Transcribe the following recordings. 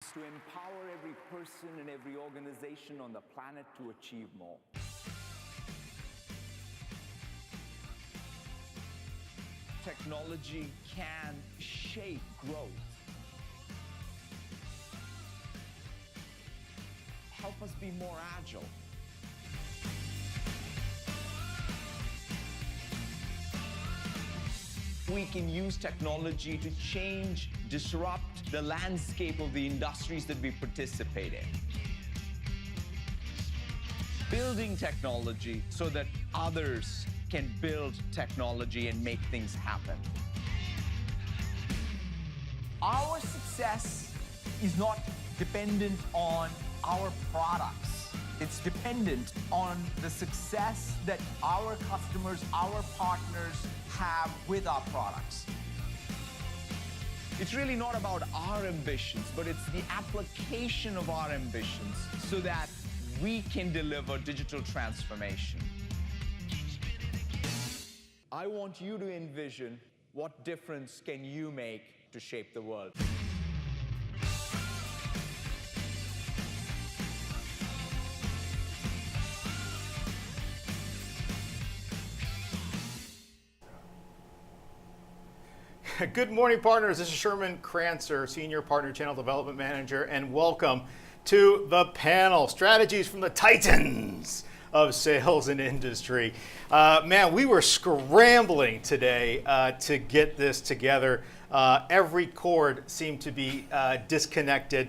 To empower every person and every organization on the planet to achieve more. Technology can shape growth. Help us be more agile. We can use technology to change, disrupt the landscape of the industries that we participate in. Building technology so that others can build technology and make things happen. Our success is not dependent on our products. It's dependent on the success that our customers, our partners have with our products. It's really not about our ambitions, but it's the application of our ambitions so that we can deliver digital transformation. I want you to envision what difference can you make to shape the world. Good morning, partners. This is Sherman Crancer, Senior Partner Channel Development Manager, and welcome to the panel, Strategies from the Titans of Sales and Industry. Man, we were scrambling today to get this together. Every cord seemed to be disconnected.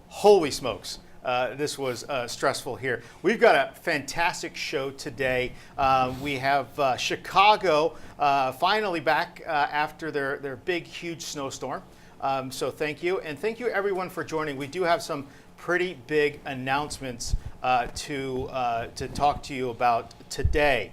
Holy smokes. This was stressful here. We've got a fantastic show today. We have Chicago finally back after their big, huge snowstorm. So thank you. And thank you, everyone, for joining. We do have some pretty big announcements to talk to you about today.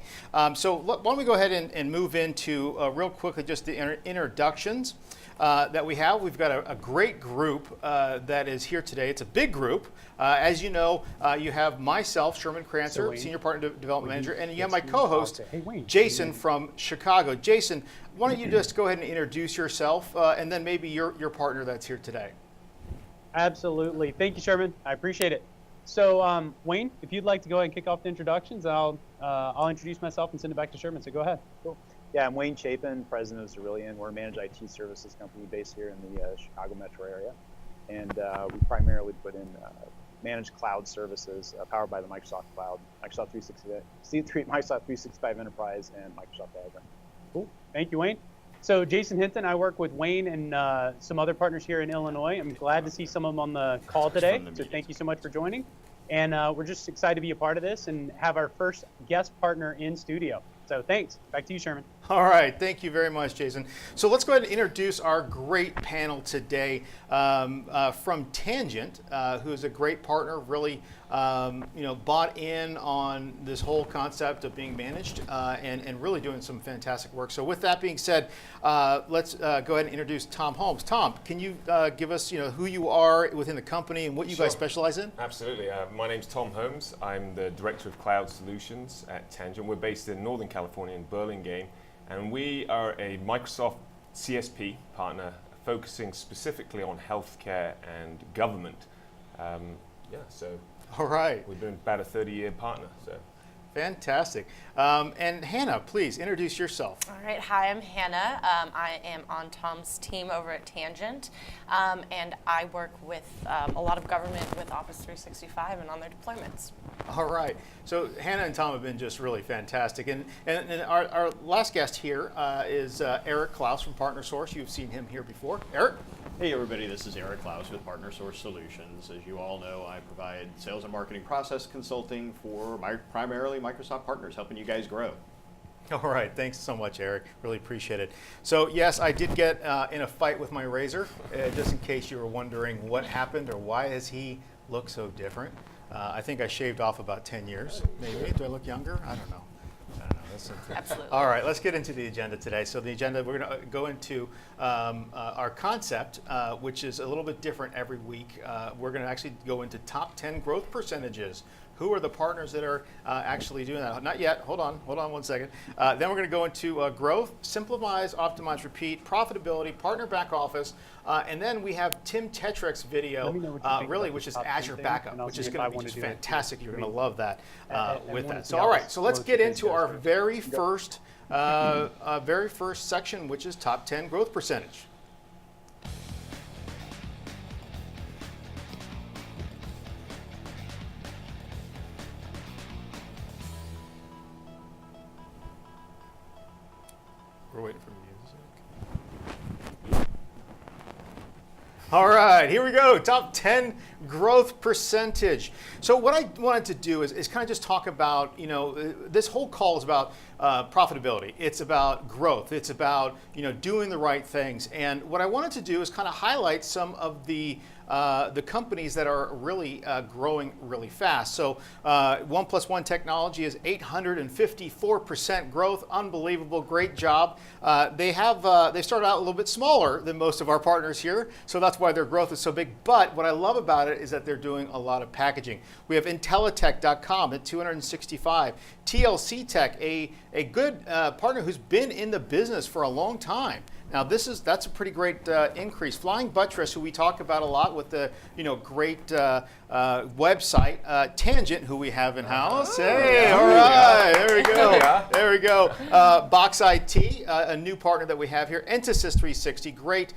So why don't we go ahead and move into real quickly just the introductions that we have. We've got a great group that is here today. It's a big group. As you know, you have myself, Sherman Crancer, Senior Partner Development Manager, and you have my co-host, Jason from Chicago. Jason, why don't you just go ahead and introduce yourself and then maybe your partner that's here today. Absolutely. Thank you, Sherman. I appreciate it. So, Wayne, if you'd like to go ahead and kick off the introductions, I'll introduce myself and send it back to Sherman. So go ahead. Cool. Yeah, I'm Wayne Chapin, president of Cerulean. We're a managed IT services company based here in the Chicago metro area. And we primarily put in managed cloud services powered by the Microsoft Cloud, Microsoft 365 Enterprise, and Microsoft Azure. Cool. Thank you, Wayne. So Jason Hinton, I work with Wayne and some other partners here in Illinois. I'm glad to see some of them on the call today. So thank you so much for joining. And we're just excited to be a part of this and have our first guest partner in studio. So thanks. Back to you, Sherman. All right. Thank you very much, Jason. So let's go ahead and introduce our great panel today from Tangent, who is a great partner, really bought in on this whole concept of being managed and really doing some fantastic work. So with that being said, let's go ahead and introduce Tom Holmes. Tom, can you give us who you are within the company and what you guys specialize in? Absolutely. My name's Tom Holmes. I'm the Director of Cloud Solutions at Tangent. We're based in Northern California in Burlingame, and we are a Microsoft CSP partner focusing specifically on healthcare and government. So all right. We've been about a 30-year partner. So. Fantastic. And Hannah, please introduce yourself. All right. Hi, I'm Hannah. I am on Tom's team over at Tangent, and I work with a lot of government with Office 365 and on their deployments. All right. So Hannah and Tom have been just really fantastic. And our last guest here is Eric Klaus from Partner Source. You've seen him here before. Eric? Hey everybody, this is Eric Klaus with Partner Source Solutions. As you all know, I provide sales and marketing process consulting for primarily Microsoft partners, helping you guys grow. All right, thanks so much, Eric. Really appreciate it. So yes, I did get in a fight with my razor, just in case you were wondering what happened or why does he look so different. I think I shaved off about 10 years, maybe. Do I look younger? I don't know. Absolutely. All right, let's get into the agenda today. So the agenda, we're going to go into our concept, which is a little bit different every week. We're going to actually go into top 10 growth percentages who are the partners that are actually doing that. Not yet. Hold on 1 second. Then we're going to go into growth, simplifies, optimize, repeat, profitability, partner back office, and then we have Tim Tetrick's video, really, which is Azure Backup, which is going to be just fantastic. You're going to love that with that. So all right, so let's get into our very first section, which is top 10 growth percentage. We're waiting for music. All right, here we go. Top 10 growth percentage. So what I wanted to do is kind of just talk about, this whole call is about profitability. It's about growth. It's about, doing the right things. And what I wanted to do is kind of highlight some of the companies that are really growing really fast. So 1+1 Technology is 854% growth, unbelievable, great job. They started out a little bit smaller than most of our partners here, so that's why their growth is so big. But what I love about it is that they're doing a lot of packaging. We have Intellitech.com at 265, TLC Tech, a good partner who's been in the business for a long time. Now that's a pretty great increase. Flying Buttress, who we talk about a lot with the great website, Tangent, who we have in house. Hey, all right, there we go. There we go. Box IT, a new partner that we have here. Entasys 360, great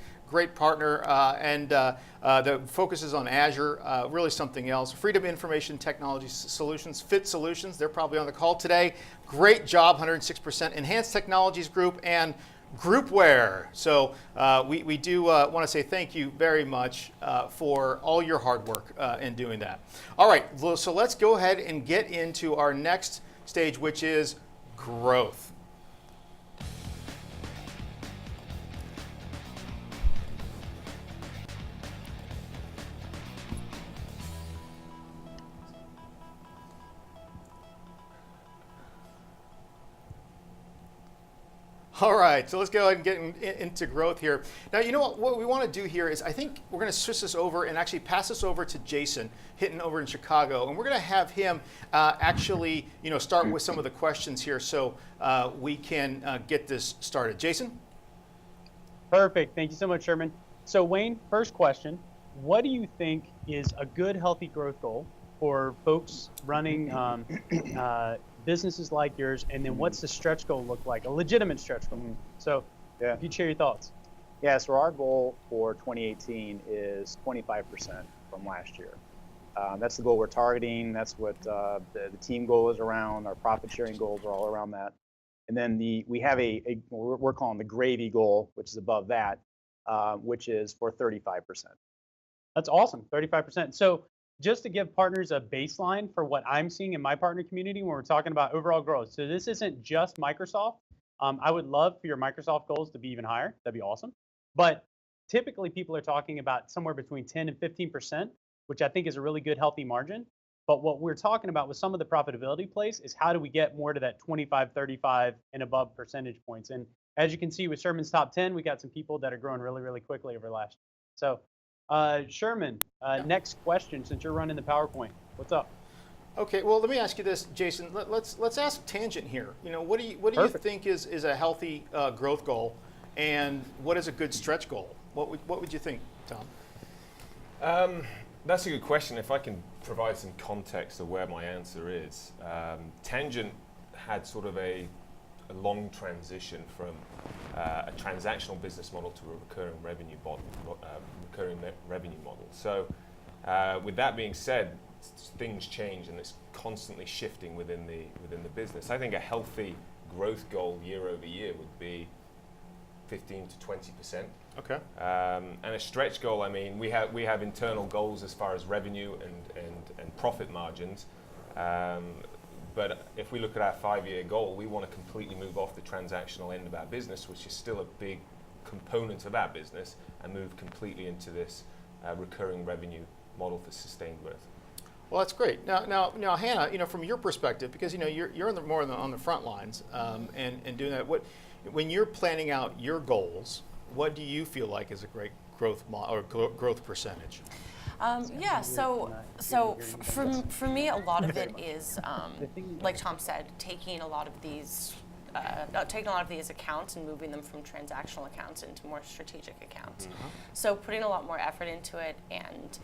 partner, and that focuses on Azure, really something else. Freedom Information Technology Solutions, Fit Solutions, they're probably on the call today. Great job, 106%. Enhanced Technologies Group and Groupware. So we do want to say thank you very much for all your hard work in doing that. All right, so let's go ahead and get into our next stage, which is growth. All right, so let's go ahead and get into growth here. Now, you know what we want to do here is I think we're going to switch this over and actually pass this over to Jason Hinton over in Chicago, and we're going to have him actually, start with some of the questions here so we can get this started. Jason? Perfect. Thank you so much, Sherman. So Wayne, first question, what do you think is a good, healthy growth goal for folks running businesses like yours, and then what's the stretch goal look like, a legitimate stretch goal? So if you'd share your thoughts. Yeah, so our goal for 2018 is 25% from last year. That's the goal we're targeting. That's what the team goal is around. Our profit sharing goals are all around that. And then we have we're calling the gravy goal, which is above that, which is for 35%. That's awesome, 35%. So just to give partners a baseline for what I'm seeing in my partner community when we're talking about overall growth. So this isn't just Microsoft. I would love for your Microsoft goals to be even higher. That'd be awesome. But typically people are talking about somewhere between 10 and 15%, which I think is a really good, healthy margin. But what we're talking about with some of the profitability plays is how do we get more to that 25, 35 and above percentage points. And as you can see with Sherman's top 10, we got some people that are growing really, really quickly over last year. So Sherman, next question, since you're running the PowerPoint. What's up? Okay, well, let me ask you this, Jason. Let's ask Tangent here. What do you think is a healthy growth goal, and what is a good stretch goal? What would you think, Tom? That's a good question. If I can provide some context of where my answer is, Tangent had sort of a long transition from a transactional business model to a recurring revenue model. So with that being said, things change and it's constantly shifting within the business. I think a healthy growth goal year over year would be 15 to 20%. Okay. And a stretch goal, I mean, we have internal goals as far as revenue and profit margins. But if we look at our 5-year goal, we want to completely move off the transactional end of our business, which is still a big component of our business, and move completely into this recurring revenue model for sustained growth. Well, that's great. Now, Hannah, from your perspective, because you're more on the front lines and doing that. When you're planning out your goals, what do you feel like is a great growth growth percentage? Yeah, so for me, a lot of it is, like Tom said, taking a lot of these accounts and moving them from transactional accounts into more strategic accounts. So putting a lot more effort into it and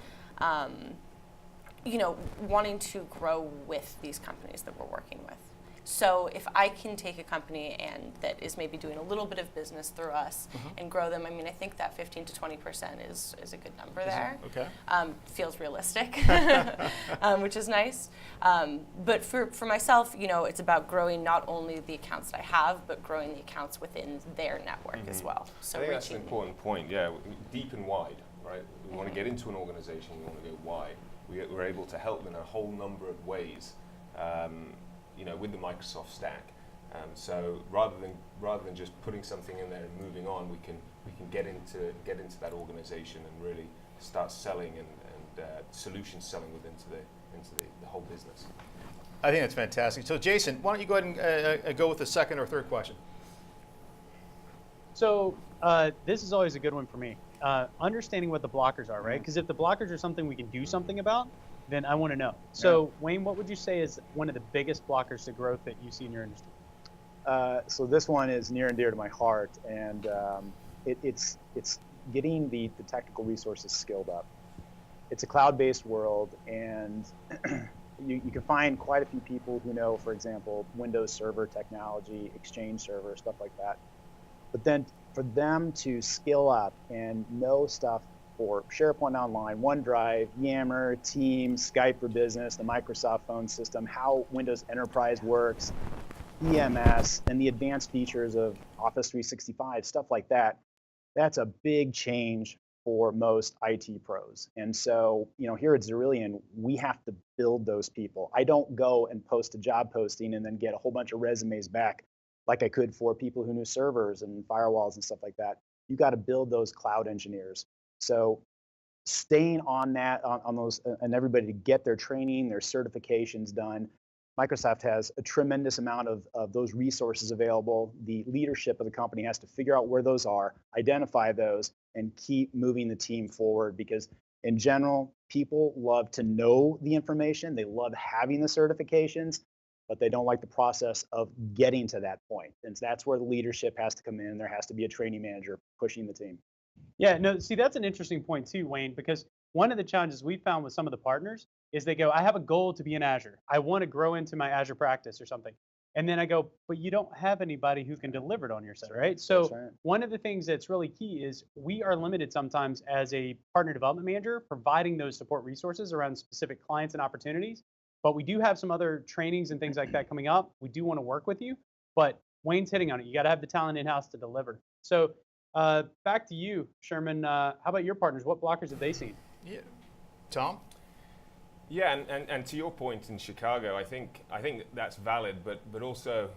wanting to grow with these companies that we're working with. So if I can take a company and that is maybe doing a little bit of business through us and grow them, I mean, I think that 15 to 20% is a good number there. Okay. Feels realistic, which is nice. But for myself, it's about growing not only the accounts that I have, but growing the accounts within their network as well. So I think that's an important point. Yeah, deep and wide, right? We want to get into an organization. We want to go wide. We're able to help them in a whole number of ways. With the Microsoft stack. So rather than just putting something in there and moving on, we can get into that organization and really start selling and solution selling into the whole business. I think that's fantastic. So Jason, why don't you go ahead and go with the second or third question? So this is always a good one for me. Understanding what the blockers are, right? Because if the blockers are something we can do something about, then I want to know. So Wayne, what would you say is one of the biggest blockers to growth that you see in your industry? So this one is near and dear to my heart, and it's getting the technical resources skilled up. It's a cloud-based world, and you can find quite a few people who know, for example, Windows Server technology, Exchange Server, stuff like that. But then for them to skill up and know stuff for SharePoint Online, OneDrive, Yammer, Teams, Skype for Business, the Microsoft phone system, how Windows Enterprise works, EMS, and the advanced features of Office 365, stuff like that, that's a big change for most IT pros. And so, here at Cerulean, we have to build those people. I don't go and post a job posting and then get a whole bunch of resumes back like I could for people who knew servers and firewalls and stuff like that. You got to build those cloud engineers. So staying on that, on those, and everybody to get their training, their certifications done. Microsoft has a tremendous amount of those resources available. The leadership of the company has to figure out where those are, identify those, and keep moving the team forward, because in general, people love to know the information. They love having the certifications, but they don't like the process of getting to that point. And that's where the leadership has to come in. There has to be a training manager pushing the team. Yeah, no, see, that's an interesting point too, Wayne, because one of the challenges we found with some of the partners is they go, I have a goal to be in Azure. I want to grow into my Azure practice or something. And then I go, but you don't have anybody who can deliver it on your side, right? So one of the things that's really key is we are limited sometimes as a partner development manager providing those support resources around specific clients and opportunities. But we do have some other trainings and things like that coming up. We do want to work with you, but Wayne's hitting on it. You got to have the talent in-house to deliver. So back to you, Sherman. How about your partners? What blockers have they seen? Yeah, Tom? Yeah, and to your point in Chicago, I think that's valid, but also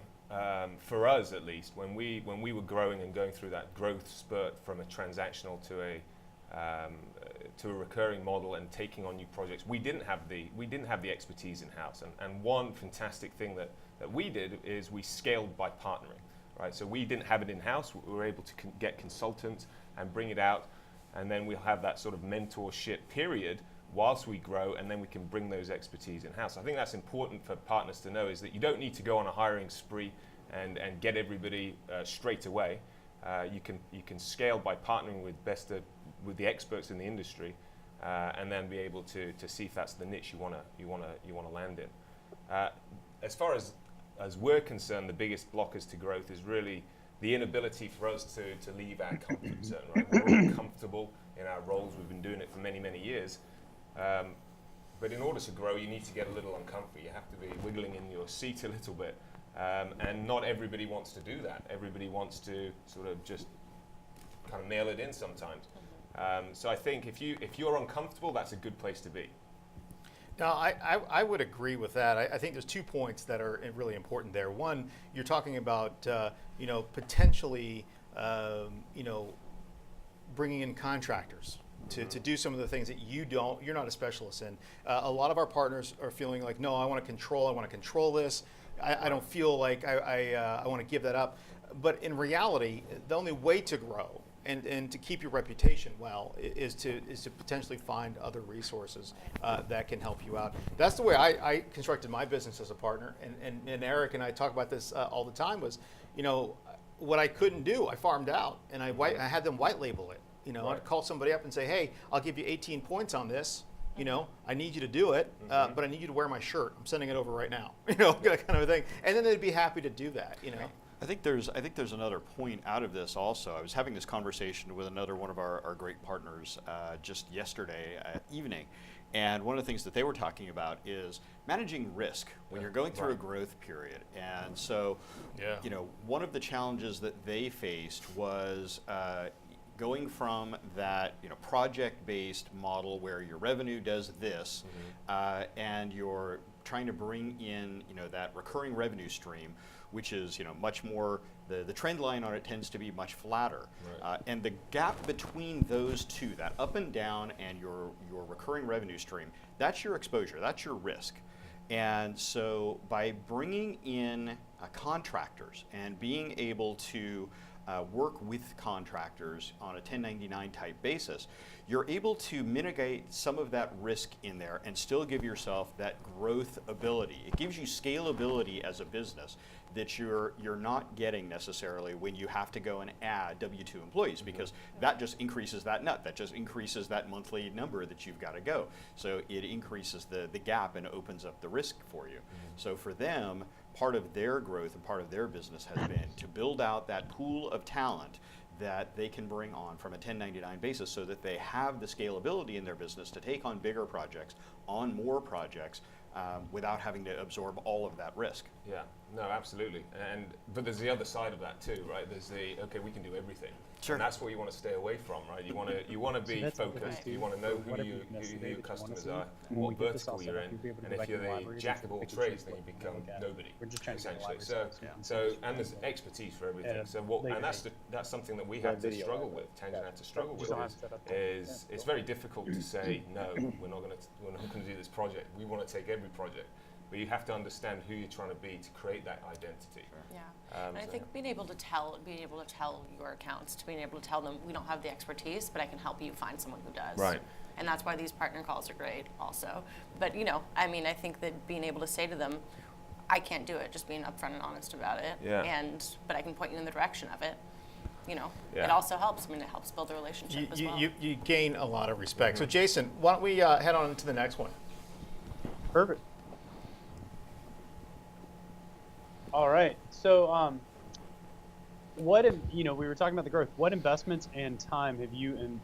for us at least, when we were growing and going through that growth spurt from a transactional to a recurring model and taking on new projects, we didn't have the expertise in house. And one fantastic thing that we did is we scaled by partnering, right? So we didn't have it in house. We were able to get consultants and bring it out, and then we'll have that sort of mentorship period whilst we grow, and then we can bring those expertise in-house. I think that's important for partners to know, is that you don't need to go on a hiring spree and get everybody straight away. You can scale by partnering with the experts in the industry, and then be able to see if that's the niche you want to land in. As far as we're concerned, the biggest blockers to growth is really the inability for us to leave our comfort zone. Right? We're all comfortable in our roles. We've been doing it for many, many years. But in order to grow, you need to get a little uncomfortable. You have to be wiggling in your seat a little bit. And not everybody wants to do that. Everybody wants to sort of just kind of nail it in sometimes. So I think if you're uncomfortable, that's a good place to be. Now, I would agree with that. I think there's 2 points that are really important there. One, you're talking about potentially bringing in contractors to do some of the things that you're not a specialist in. A lot of our partners are feeling like, no, I want to control this. I don't feel like I want to give that up. But in reality, the only way to grow and to keep your reputation well is to potentially find other resources that can help you out. That's the way I constructed my business as a partner. And Eric and I talk about this all the time. Was, you know, what I couldn't do, I farmed out, and I had them white label it. You know, I'd call somebody up and say, hey, I'll give you 18 points on this. You know, I need you to do it, but I need you to wear my shirt. I'm sending it over right now. You know, that kind of a thing. And then they'd be happy to do that. You know. I think there's another point out of this also. I was having this conversation with another one of our great partners just yesterday evening, and one of the things that they were talking about is managing risk when you're going through a growth period. And so, you know, one of the challenges that they faced was going from that, you know, project-based model where your revenue does this, and you're trying to bring in, you know, that recurring revenue stream, which is, you know, much more, the trend line on it tends to be much flatter. And the gap between those two, that up and down and your recurring revenue stream, that's your exposure, that's your risk. And so by bringing in contractors and being able to work with contractors on a 1099 type basis, you're able to mitigate some of that risk in there and still give yourself that growth ability. It gives you scalability as a business that you're not getting necessarily when you have to go and add W-2 employees, because that just increases that nut, that just increases that monthly number that you've got to go. So it increases the gap and opens up the risk for you. So for them, part of their growth and part of their business has been to build out that pool of talent that they can bring on from a 1099 basis so that they have the scalability in their business to take on bigger projects, on more projects, without having to absorb all of that risk. Yeah, no, absolutely. But there's the other side of that too, right? There's the, okay, we can do everything. Sure. And that's what you want to stay away from, right? You want to be focused. You want to know who your customers are, what vertical you're in, and if you're the jack of all trades, then you become nobody, essentially. And there's expertise for everything. And that's something that we have to struggle with. Tangent had to struggle with. Is it's very difficult to say no. We're not going to do this project. We want to take every project. But you have to understand who you're trying to be to create that identity. Yeah, and I think being able to tell your accounts, being able to tell them, we don't have the expertise, but I can help you find someone who does. Right. And that's why these partner calls are great also. But, you know, I mean, I think that being able to say to them, I can't do it, just being upfront and honest about it. Yeah. But I can point you in the direction of it. You know, it also helps. I mean, it helps build a relationship as well. You gain a lot of respect. So Jason, why don't we head on to the next one? Perfect. All right. So, we were talking about the growth. What investments and time have you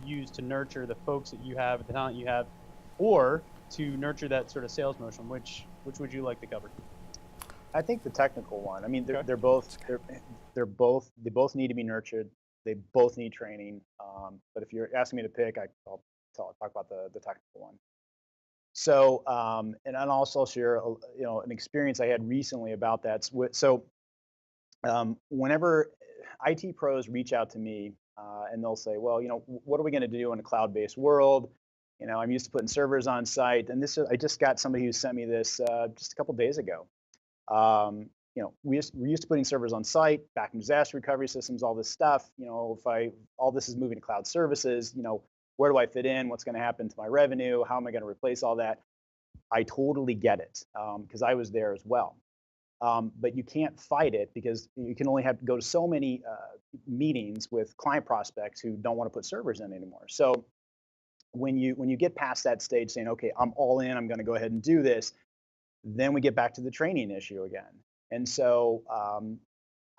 used to nurture the folks that you have, the talent you have, or to nurture that sort of sales motion? Which would you like to cover? I think the technical one. I mean, they both need to be nurtured. They both need training. But if you're asking me to pick, I'll talk about the technical one. So, and I'll also share, an experience I had recently about that. So, whenever IT pros reach out to me and they'll say, well, what are we going to do in a cloud-based world? I'm used to putting servers on site, and I just got somebody who sent me this just a couple days ago. We're used to putting servers on site, back in disaster recovery systems, all this stuff. All this is moving to cloud services, where do I fit in? What's going to happen to my revenue? How am I going to replace all that? I totally get it because I was there as well. But you can't fight it because you can only have to go to so many meetings with client prospects who don't want to put servers in anymore. So when you get past that stage saying, okay, I'm all in, I'm going to go ahead and do this, then we get back to the training issue again. And so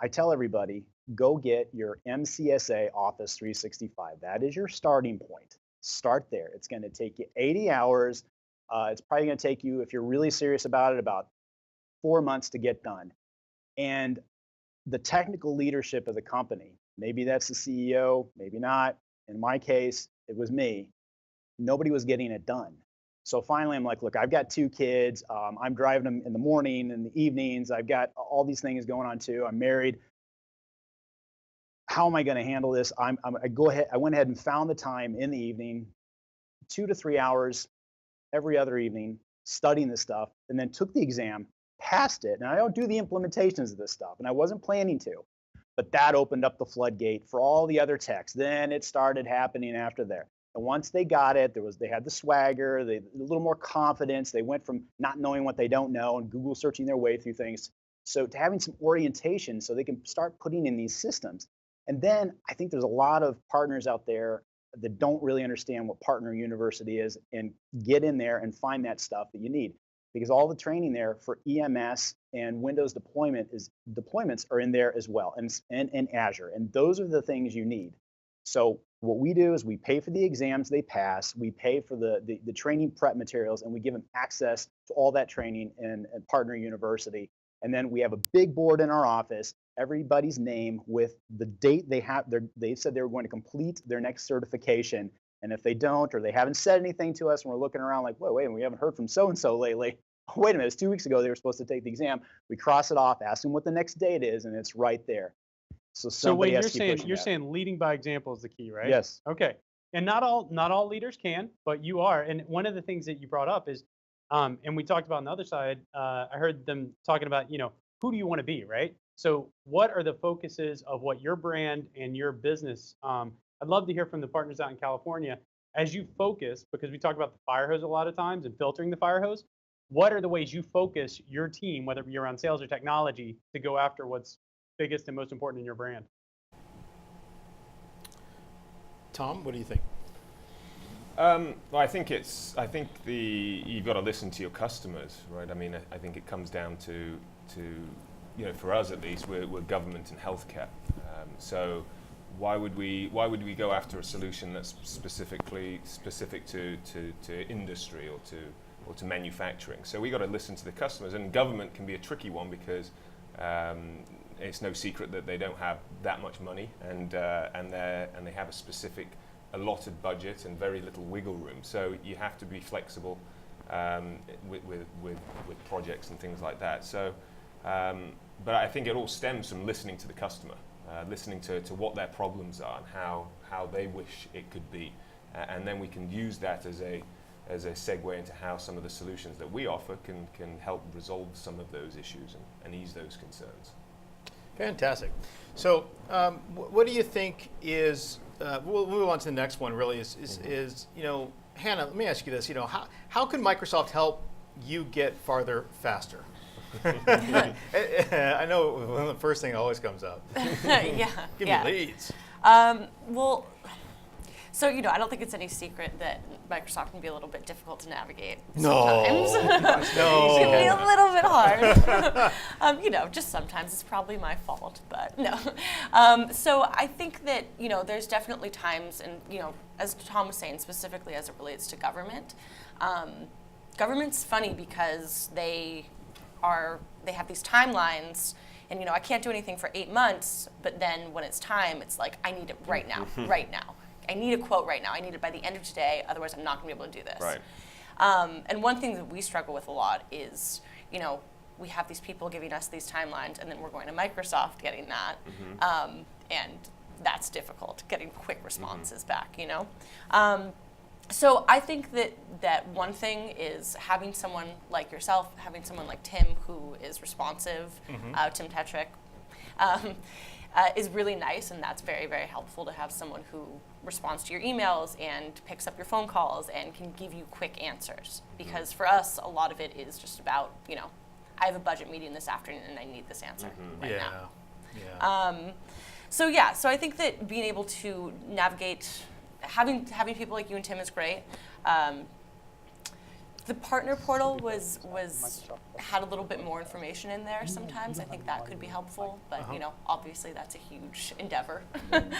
I tell everybody, go get your MCSA Office 365. That is your starting point. Start there. It's going to take you 80 hours. It's probably going to take you, if you're really serious about it, about 4 months to get done. And the technical leadership of the company, maybe that's the CEO, maybe not. In my case, it was me. Nobody was getting it done. So finally, I'm like, look, I've got 2 kids. I'm driving them in the morning and the evenings. I've got all these things going on too. I'm married. How am I going to handle this? I went ahead and found the time in the evening, 2 to 3 hours every other evening, studying this stuff, and then took the exam, passed it. And I don't do the implementations of this stuff, and I wasn't planning to. But that opened up the floodgate for all the other techs. Then it started happening after there. And once they got it, they had the swagger, a little more confidence. They went from not knowing what they don't know and Google searching their way through things, so to having some orientation so they can start putting in these systems. And then I think there's a lot of partners out there that don't really understand what Partner University is, and get in there and find that stuff that you need. Because all the training there for EMS and Windows deployments are in there as well, and Azure. And those are the things you need. So what we do is we pay for the exams they pass, we pay for the training prep materials, and we give them access to all that training in Partner University. And then we have a big board in our office, everybody's name with the date they said they were going to complete their next certification. And if they don't, or they haven't said anything to us, and we're looking around like, wait, we haven't heard from so-and-so lately. Oh, wait a minute, it's 2 weeks ago they were supposed to take the exam. We cross it off, ask them what the next date is, and it's right there. So wait, has to keep pushing you're that. saying leading by example is the key, right? Yes. Okay. And not all leaders can, but you are. And one of the things that you brought up is, and we talked about on the other side, I heard them talking about, who do you want to be, right? So what are the focuses of what your brand and your business? I'd love to hear from the partners out in California as you focus, because we talk about the fire hose a lot of times and filtering the fire hose. What are the ways you focus your team, whether you're on sales or technology, to go after what's biggest and most important in your brand? Tom, what do you think? Well, I think you've got to listen to your customers, right? I mean, I think it comes down to for us at least, we're government and healthcare. So why would we go after a solution that's specific to industry or to manufacturing? So we got to listen to the customers, and government can be a tricky one because it's no secret that they don't have that much money, and they have a specific allotted budget and very little wiggle room. So you have to be flexible with projects and things like that. So, but I think it all stems from listening to the customer, listening to what their problems are and how they wish it could be, and then we can use that as a segue into how some of the solutions that we offer can help resolve some of those issues and ease those concerns. Fantastic. So what do you think is, we'll move on to the next one really, is Hannah, let me ask you this, how can Microsoft help you get farther faster? I know the first thing always comes up. Yeah. Give me leads. Well, so I don't think it's any secret that Microsoft can be a little bit difficult to navigate sometimes. No. It can be a little bit hard. Just sometimes it's probably my fault, but no. So I think that there's definitely times, and as Tom was saying, specifically as it relates to government, government's funny because they have these timelines. And I can't do anything for 8 months, but then when it's time, it's like, I need it right now, right now. I need a quote right now. I need it by the end of today, otherwise I'm not going to be able to do this. Right. And one thing that we struggle with a lot is, we have these people giving us these timelines, and then we're going to Microsoft getting that, and that's difficult, getting quick responses back, So I think that one thing is having someone like yourself, having someone like Tim who is responsive, Tim Tetrick, is really nice, and that's very, very helpful to have someone who responds to your emails and picks up your phone calls and can give you quick answers. Because for us, a lot of it is just about, I have a budget meeting this afternoon and I need this answer right now. Yeah. So I think that being able to navigate, having people like you and Tim is great. The partner portal had a little bit more information in there sometimes. I think that could be helpful, but obviously that's a huge endeavor. And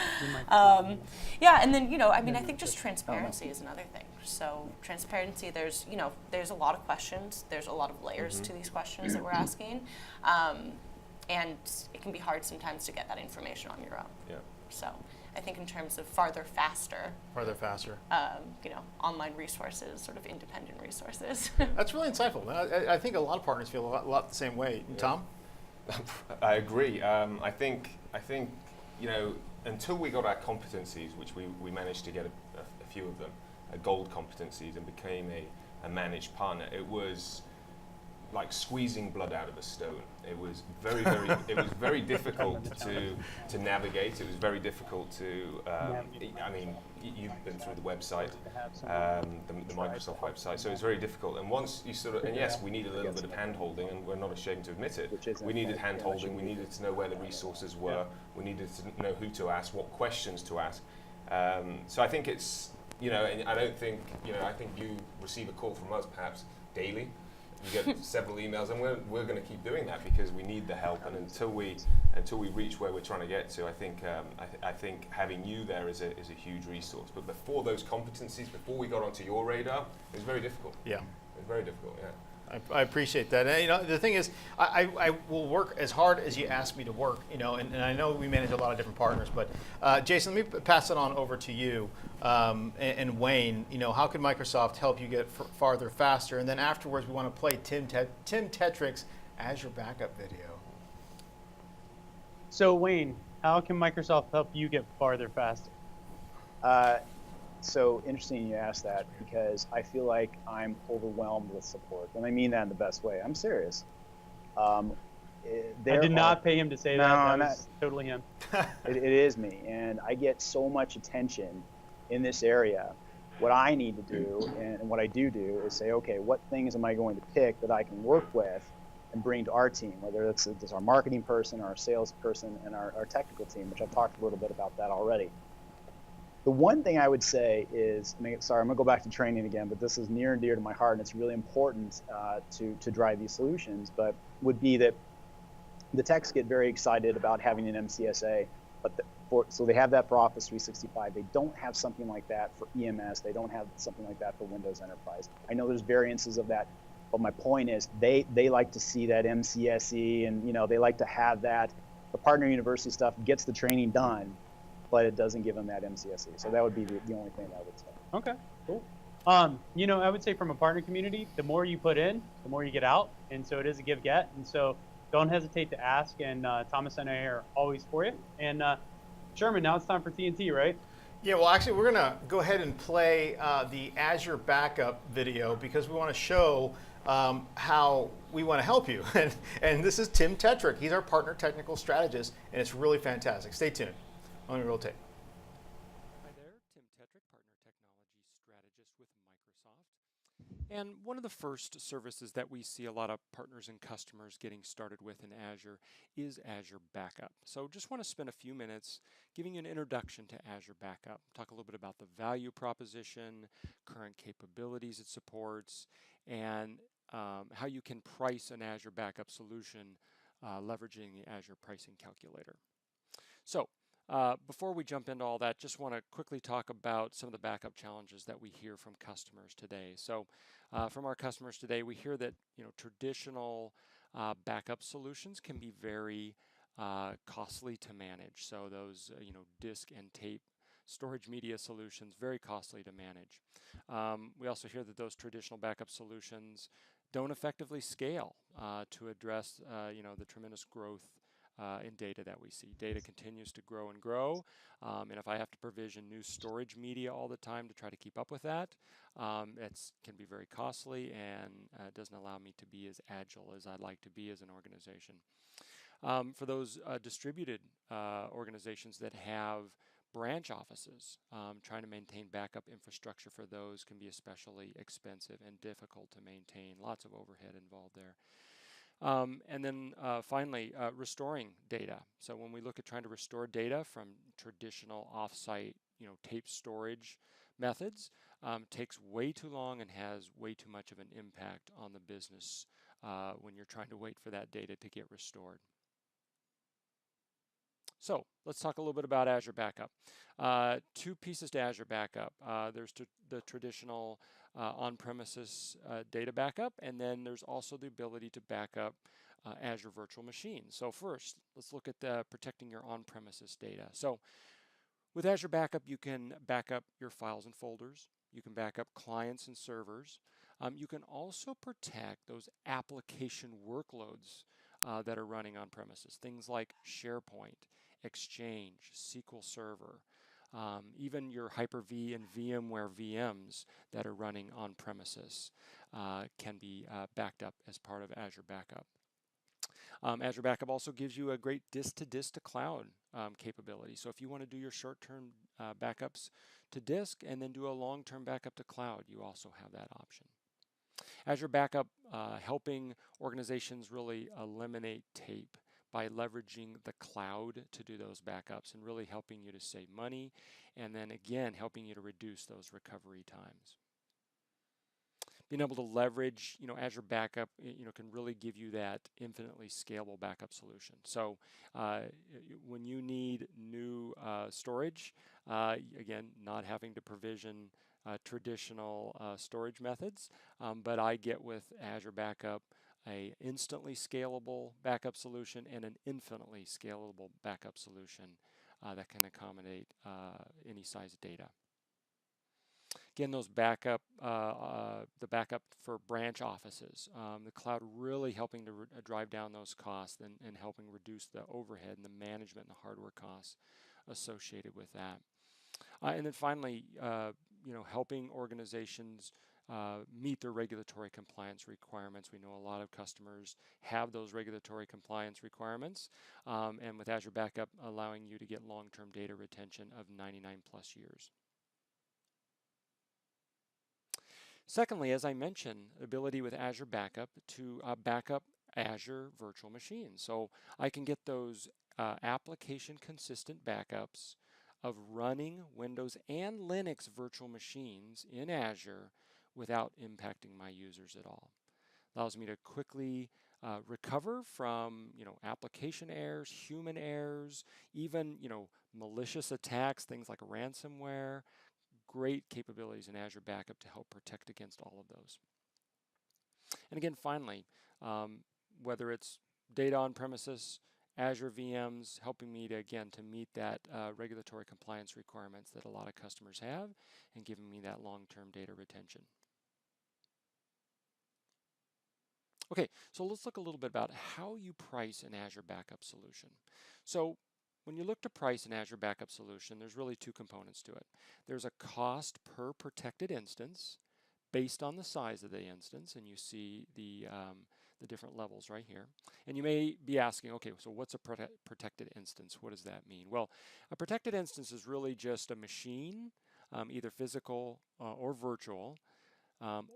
then I think just transparency is another thing. So transparency, there's a lot of questions. There's a lot of layers to these questions that we're asking, and it can be hard sometimes to get that information on your own. Yeah. So I think in terms of farther, faster, online resources, sort of independent resources. That's really insightful. I think a lot of partners feel a lot the same way. Yeah. Tom? I agree. I think until we got our competencies, which we managed to get a few of them, gold competencies, and became a managed partner, it was like squeezing blood out of a stone. It was very, it was very difficult to navigate. It was very difficult to, I mean, you've been through the website, the Microsoft website, so it's very difficult. And once you sort of, and yes, we need a little bit of hand-holding, and we're not ashamed to admit it. We needed hand-holding, we needed to know where the resources were, we needed to know who to ask, what questions to ask. So I think it's, you know, and I don't think, you know, I think you receive a call from us perhaps daily. You get several emails, and we're going to keep doing that because we need the help. And until we reach where we're trying to get to, I think I think having you there is a huge resource. But before those competencies, before we got onto your radar, it was very difficult. Yeah, it was very difficult. Yeah. I appreciate that. And, you know, the thing is, I will work as hard as you ask me to work, you know, and I know we manage a lot of different partners, but Jason, let me pass it on over to you and Wayne. You know, how can Microsoft help you get farther faster? And then afterwards, we want to play Tim Tetrick's Azure Backup video. So Wayne, how can Microsoft help you get farther faster? So interesting you asked that, because I feel like I'm overwhelmed with support, and I mean that in the best way. I'm serious. I did not pay him to say that. That was totally him. It is me, and I get so much attention in this area. What I need to do, and what I do is say, okay, what things am I going to pick that I can work with and bring to our team, whether it's our marketing person, our sales person, and our technical team, which I've talked a little bit about that already. The one thing I would say is, sorry, I'm going to go back to training again, but this is near and dear to my heart, and it's really important to drive these solutions, but would be that the techs get very excited about having an MCSA, but so they have that for Office 365. They don't have something like that for EMS. They don't have something like that for Windows Enterprise. I know there's variances of that, but my point is they like to see that MCSE, and you know, they like to have that. The partner university stuff gets the training done, but it doesn't give them that MCSE. So that would be the only thing I would say. Okay, cool. You know, I would say from a partner community, the more you put in, the more you get out. And so it is a give-get. And so don't hesitate to ask. And Thomas and I are always for you. And Sherman, now it's time for TNT, right? Yeah, well, actually, we're going to go ahead and play the Azure Backup video because we want to show how we want to help you. And this is Tim Tetrick. He's our partner technical strategist, and it's really fantastic. Stay tuned. Let me rotate. Hi there, Tim Tetrick, Partner Technology Strategist with Microsoft. And one of the first services that we see a lot of partners and customers getting started with in Azure is Azure Backup. So just want to spend a few minutes giving you an introduction to Azure Backup, talk a little bit about the value proposition, current capabilities it supports, and how you can price an Azure Backup solution leveraging the Azure Pricing Calculator. So, before we jump into all that, just want to quickly talk about some of the backup challenges that we hear from customers today. So from our customers today, we hear that traditional backup solutions can be very costly to manage. So those disk and tape storage media solutions, very costly to manage. We also hear that those traditional backup solutions don't effectively scale to address the tremendous growth in data that we see. Data continues to grow and grow, and if I have to provision new storage media all the time to try to keep up with that, it can be very costly, and it doesn't allow me to be as agile as I'd like to be as an organization. For those distributed organizations that have branch offices, trying to maintain backup infrastructure for those can be especially expensive and difficult to maintain. Lots of overhead involved there. And then finally, restoring data. So when we look at trying to restore data from traditional offsite, tape storage methods, takes way too long and has way too much of an impact on the business when you're trying to wait for that data to get restored. So let's talk a little bit about Azure Backup. Two pieces to Azure Backup. There's the traditional on-premises data backup, and then there's also the ability to back up Azure virtual machines. So first, let's look at protecting your on-premises data. So with Azure Backup, you can back up your files and folders. You can back up clients and servers. You can also protect those application workloads that are running on premises, things like SharePoint, Exchange, SQL Server. even your Hyper-V and VMware VMs that are running on premises can be backed up as part of Azure Backup. Azure Backup also gives you a great disk to cloud capability. So if you want to do your short-term backups to disk and then do a long-term backup to cloud, you also have that option. Azure Backup helping organizations really eliminate tape by leveraging the cloud to do those backups and really helping you to save money, and then again helping you to reduce those recovery times. Being able to leverage, Azure Backup, can really give you that infinitely scalable backup solution. So when you need new storage, again, not having to provision traditional storage methods, but I get with Azure Backup a instantly scalable backup solution and an infinitely scalable backup solution that can accommodate any size data. Again, those backup, the backup for branch offices, the cloud really helping to drive down those costs and helping reduce the overhead and the management and the hardware costs associated with that. And then finally, helping organizations meet their regulatory compliance requirements. We know a lot of customers have those regulatory compliance requirements, and with Azure Backup allowing you to get long-term data retention of 99+ years. Secondly, as I mentioned, ability with Azure Backup to backup Azure virtual machines. So I can get those application consistent backups of running Windows and Linux virtual machines in Azure without impacting my users at all. Allows me to quickly recover from application errors, human errors, even malicious attacks, things like ransomware. Great capabilities in Azure Backup to help protect against all of those. And again, finally, whether it's data on premises, Azure VMs, helping me to meet that regulatory compliance requirements that a lot of customers have and giving me that long-term data retention. Okay, so let's look a little bit about how you price an Azure Backup solution. So when you look to price an Azure Backup solution, there's really two components to it. There's a cost per protected instance based on the size of the instance, and you see the different levels right here. And you may be asking, okay, so what's a protected instance? What does that mean? Well, a protected instance is really just a machine, either physical or virtual,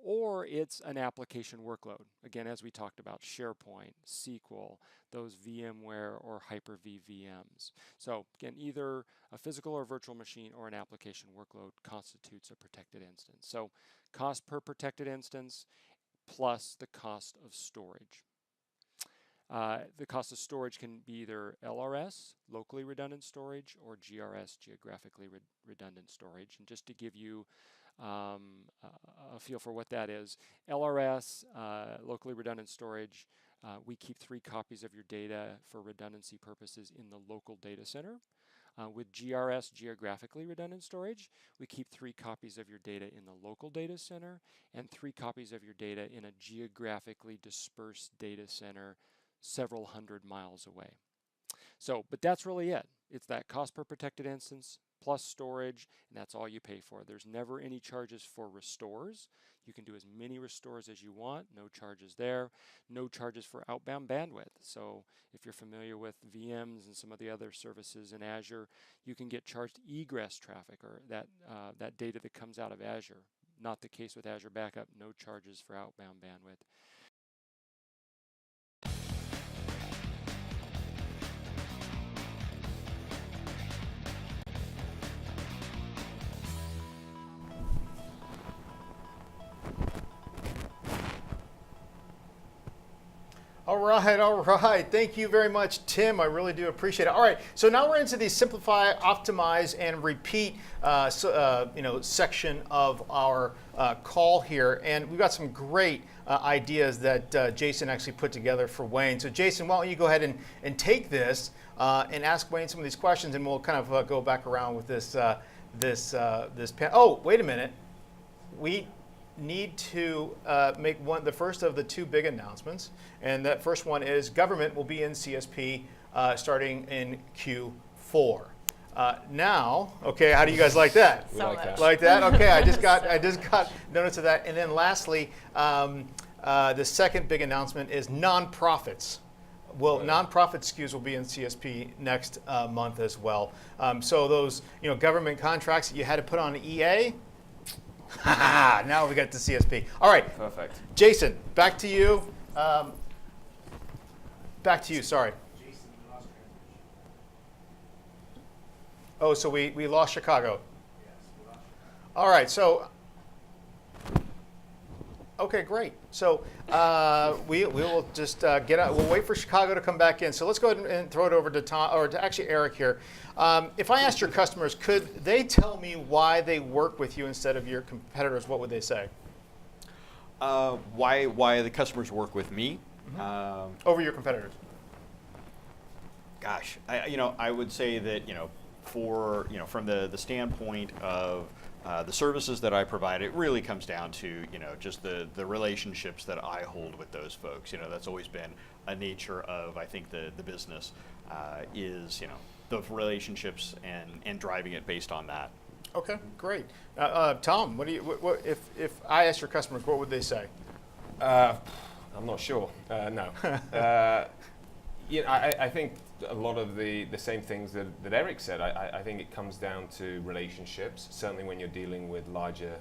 or it's an application workload. Again, as we talked about, SharePoint, SQL, those VMware or Hyper-V VMs. So again, either a physical or virtual machine or an application workload constitutes a protected instance. So cost per protected instance plus the cost of storage. The cost of storage can be either LRS, locally redundant storage, or GRS, geographically redundant storage. And just to give you a feel for what that is, LRS, locally redundant storage, we keep 3 copies of your data for redundancy purposes in the local data center. With GRS, geographically redundant storage, we keep 3 copies of your data in the local data center and 3 copies of your data in a geographically dispersed data center several hundred miles away. So, but that's really it. It's that cost per protected instance plus storage, and that's all you pay for. There's never any charges for restores. You can do as many restores as you want, no charges there. No charges for outbound bandwidth. So if you're familiar with VMs and some of the other services in Azure, you can get charged egress traffic, or that data that comes out of Azure. Not the case with Azure Backup, no charges for outbound bandwidth. All right. Thank you very much, Tim. I really do appreciate it. All right, so now we're into the simplify, optimize, and repeat section of our call here, and we've got some great ideas that Jason actually put together for Wayne. So Jason, why don't you go ahead and take this and ask Wayne some of these questions, and we'll kind of go back around with this panel. Oh, wait a minute. We need to make the first of the 2 big announcements, and that first one is government will be in CSP starting in Q4. Now, okay, how do you guys like that? We like that. Like that? Okay, I just got notice of that. And then lastly, the second big announcement is nonprofits. Well, nonprofit SKUs will be in CSP next month as well. So those government contracts that you had to put on EA, now we got the CSP. All right, Perfect. Jason, back to you. Back to you. Sorry. Oh, so we lost Chicago. All right, so okay, great. So we will just get out. We'll wait for Chicago to come back in. So let's go ahead and throw it over to Tom, or to actually Eric here. If I asked your customers, could they tell me why they work with you instead of your competitors? What would they say? Why the customers work with me? Over your competitors? Gosh, I would say that from the standpoint of the services that I provide, it really comes down to just the relationships that I hold with those folks. That's always been a nature of, I think, the business is the relationships and driving it based on that. Okay, great. Tom, what if I asked your customers, what would they say? I'm not sure. No. I think a lot of the same things that Eric said. I think it comes down to relationships. Certainly when you're dealing with larger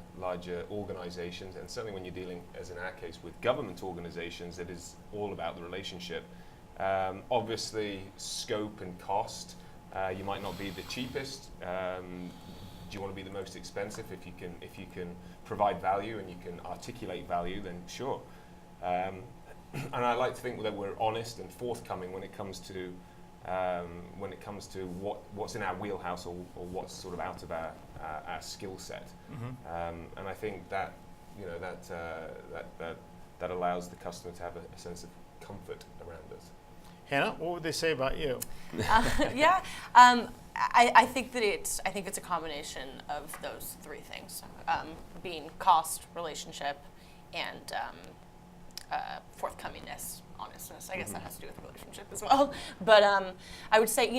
organizations, and certainly when you're dealing, as in our case, with government organizations, it is all about the relationship. Obviously, scope and cost. You might not be the cheapest. Do you want to be the most expensive? If you can provide value and you can articulate value, then sure. And I like to think that we're honest and forthcoming when it comes to what's in our wheelhouse or what's sort of out of our skill set. And I think that that allows the customer to have a sense of comfort around us. Hannah, what would they say about you? Yeah, I think it's a combination of those three things, being cost, relationship, and forthcomingness, honestness. I guess that has to do with relationship as well. But I would say,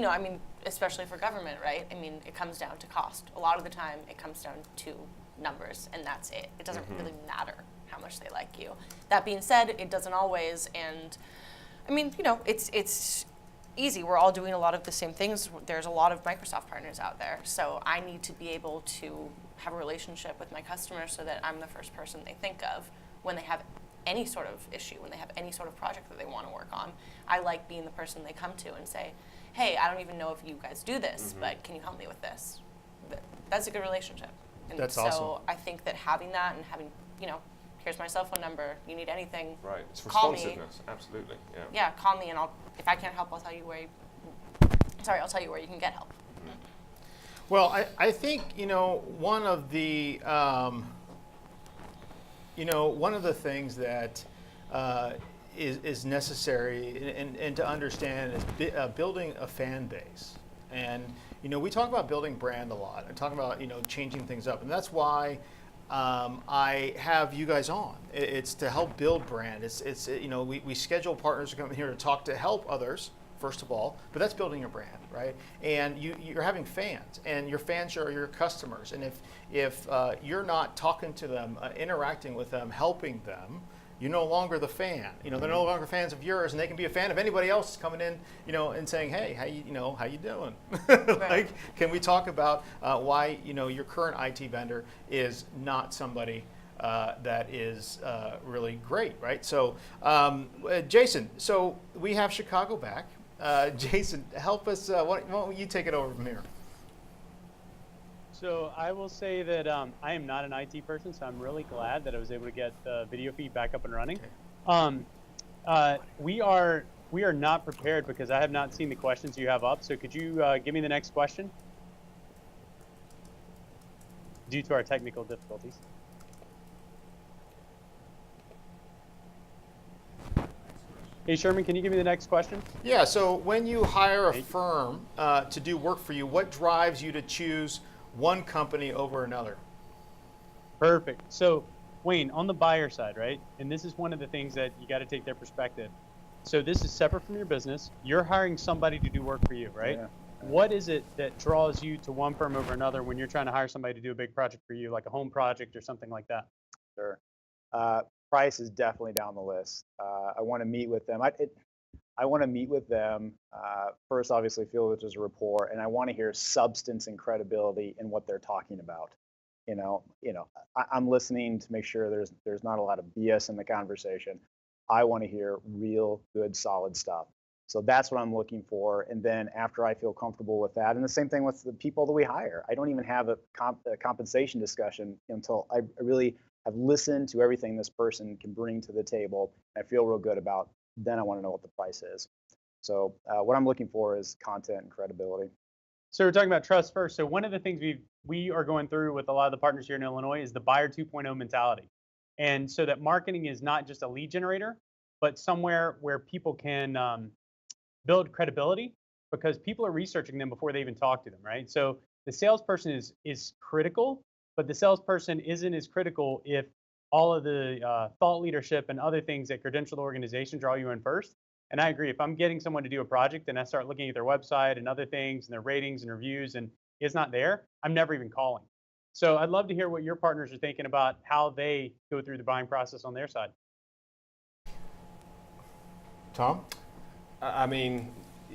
especially for government, right? It comes down to cost. A lot of the time, it comes down to numbers, and that's it. It doesn't really matter how much they like you. That being said, it doesn't always, and it's easy. We're all doing a lot of the same things. There's a lot of Microsoft partners out there, so I need to be able to have a relationship with my customers so that I'm the first person they think of when they have any sort of issue, when they have any sort of project that they want to work on. I like being the person they come to and say, hey, I don't even know if you guys do this, but can you help me with this? That's a good relationship. And That's so awesome. I think that having that and having, here's my cell phone number, you need anything, Right. It's call me. responsiveness. Absolutely. Yeah. Yeah, call me, and if I can't help, I'll tell you where you can get help. Well, I think one of the one of the things that is necessary and to understand is building a fan base. And we talk about building brand a lot and talking about changing things up, and that's why I have you guys on. It's to help build brand. It's we schedule partners to come here to help others, first of all, but that's building your brand, right? And you're having fans, and your fans are your customers. And if you're not talking to them, interacting with them, helping them, you're no longer the fan. They're no longer fans of yours, and they can be a fan of anybody else coming in, and saying, hey, how you doing? Like, can we talk about why your current IT vendor is not somebody that is really great, right? So, Jason, so we have Chicago back. Jason, help us. Why don't you take it over from here? So I will say that I am not an IT person, so I'm really glad that I was able to get the video feed back up and running. We are not prepared because I have not seen the questions you have up. So could you give me the next question? Due to our technical difficulties. Hey Sherman, can you give me the next question? Yeah, so when you hire a firm to do work for you, what drives you to choose one company over another? Perfect. So Wayne, on the buyer side, right? And this is one of the things that you got to take their perspective. So this is separate from your business. You're hiring somebody to do work for you, right? what is it that draws you to one firm over another when you're trying to hire somebody to do a big project for you, like a home project or something like that? Sure. Price is definitely down the list. I want to meet with them. I want to meet with them first, obviously, feel that there's a rapport, and I want to hear substance and credibility in what they're talking about. I'm listening to make sure there's not a lot of BS in the conversation. I want to hear real, good, solid stuff. So that's what I'm looking for. And then after I feel comfortable with that, and the same thing with the people that we hire, I don't even have a compensation discussion until I really have listened to everything this person can bring to the table. I feel real good about. Then I want to know what the price is. So what I'm looking for is content and credibility. So we're talking about trust first. So one of the things we are going through with a lot of the partners here in Illinois is the buyer 2.0 mentality. And so that marketing is not just a lead generator, but somewhere where people can build credibility, because people are researching them before they even talk to them, right? So the salesperson is critical, but the salesperson isn't as critical if all of the thought leadership and other things that credentialed organizations draw you in first. And I agree, if I'm getting someone to do a project and I start looking at their website and other things and their ratings and reviews and it's not there, I'm never even calling. So I'd love to hear what your partners are thinking about how they go through the buying process on their side. Tom? I mean,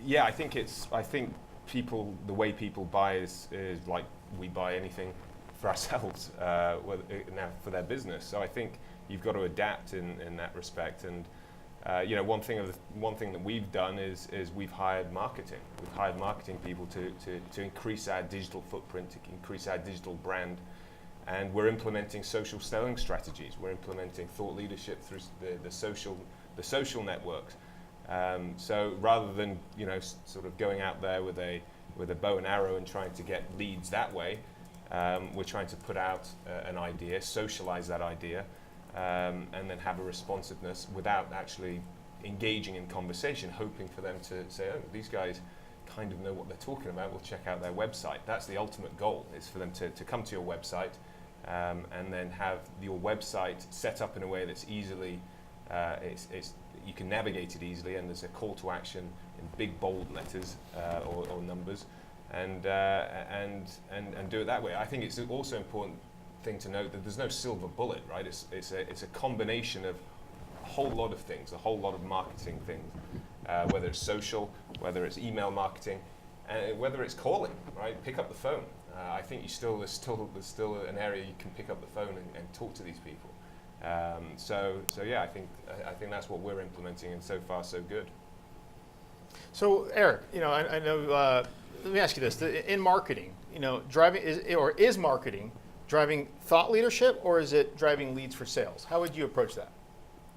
yeah, I think people, the way people buy is like we buy anything for ourselves, now for their business. So I think you've got to adapt in that respect. And one thing that we've done is we've hired marketing. We've hired marketing people to increase our digital footprint, to increase our digital brand, and we're implementing social selling strategies. We're implementing thought leadership through the social networks. So rather than sort of going out there with a bow and arrow and trying to get leads that way, we're trying to put out an idea, socialize that idea, and then have a responsiveness without actually engaging in conversation, hoping for them to say, oh, these guys kind of know what they're talking about, we'll check out their website. That's the ultimate goal, is for them to come to your website and then have your website set up in a way that's easily, you can navigate it easily, and there's a call to action in big bold letters or numbers, and do it that way. I think it's also important thing to note that there's no silver bullet, right? It's a combination of a whole lot of things, a whole lot of marketing things, whether it's social, whether it's email marketing, whether it's calling, right? Pick up the phone. I think there's still an area you can pick up the phone and talk to these people. So yeah, I think that's what we're implementing, and so far so good. So Eric, I know. Let me ask you this: in marketing, is marketing driving thought leadership, or is it driving leads for sales? How would you approach that?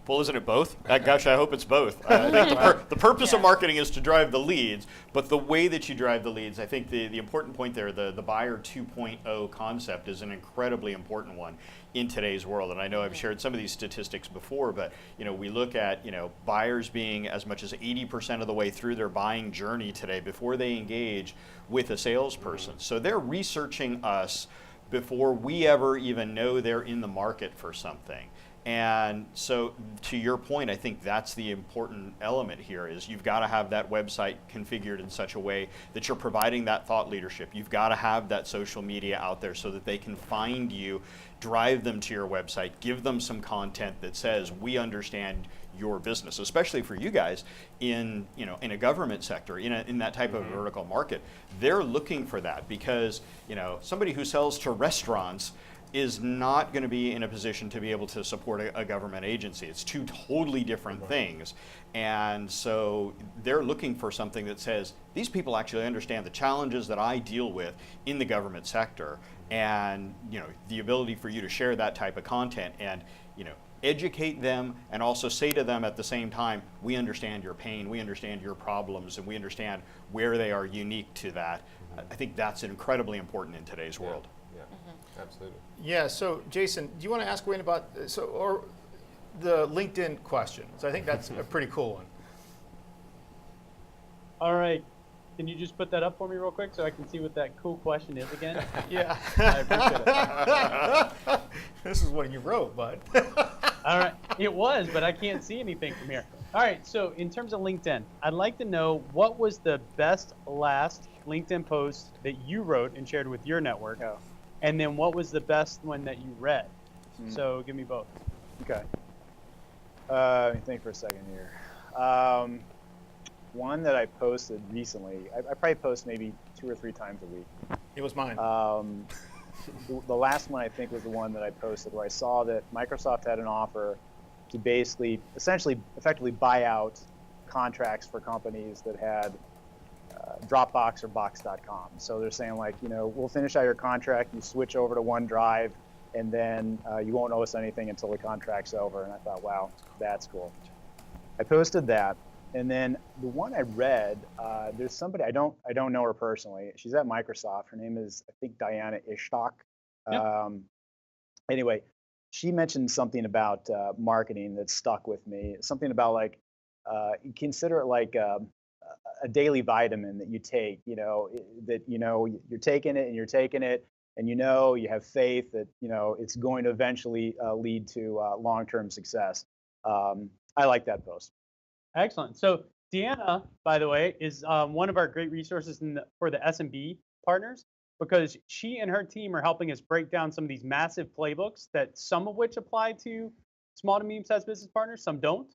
Well, isn't it both? Gosh, I hope it's both. I think the purpose of marketing is to drive the leads, but the way that you drive the leads, I think the important point there, the buyer 2.0 concept is an incredibly important one in today's world. And I know I've shared some of these statistics before, but we look at buyers being as much as 80% of the way through their buying journey today before they engage with a salesperson. So they're researching us before we ever even know they're in the market for something. And so to your point, I think that's the important element here, is you've got to have that website configured in such a way that you're providing that thought leadership. You've got to have that social media out there so that they can find you, drive them to your website, give them some content that says, we understand your business, especially for you guys in a government sector, in that type of vertical market. They're looking for that because somebody who sells to restaurants is not going to be in a position to be able to support a government agency. It's two totally different things. And so they're looking for something that says, these people actually understand the challenges that I deal with in the government sector. And the ability for you to share that type of content and educate them, and also say to them at the same time, we understand your pain, we understand your problems, and we understand where they are unique to that. I think that's incredibly important in today's world. Absolutely. Yeah, so Jason, do you want to ask Wayne about or the LinkedIn question? So I think that's a pretty cool one. All right. Can you just put that up for me real quick so I can see what that cool question is again? Yeah. I appreciate it. This is what you wrote, bud. All right. It was, but I can't see anything from here. All right, so in terms of LinkedIn, I'd like to know what was the best last LinkedIn post that you wrote and shared with your network, Oh, and then what was the best one that you read? So give me both. okay. Let me think for a second here. One that I posted recently, I probably post maybe 2 or 3 times a week. It was mine. The last one I think was the one that I posted where I saw that Microsoft had an offer to basically, effectively buy out contracts for companies that had Dropbox or Box.com. So they're saying like, we'll finish out your contract, you switch over to OneDrive, and then you won't owe us anything until the contract's over. And I thought, wow, that's cool. I posted that. And then the one I read, there's somebody, I don't know her personally. She's at Microsoft. Her name is, I think, Diana Ishtok. Yep. Anyway, she mentioned something about marketing that stuck with me. Something about like, consider it like a daily vitamin that you take, that, you're taking it and you're taking it and, you have faith that, it's going to eventually lead to long-term success. I like that post. Excellent. So Deanna, by the way, is one of our great resources for the SMB partners, because she and her team are helping us break down some of these massive playbooks that some of which apply to small to medium-sized business partners, some don't.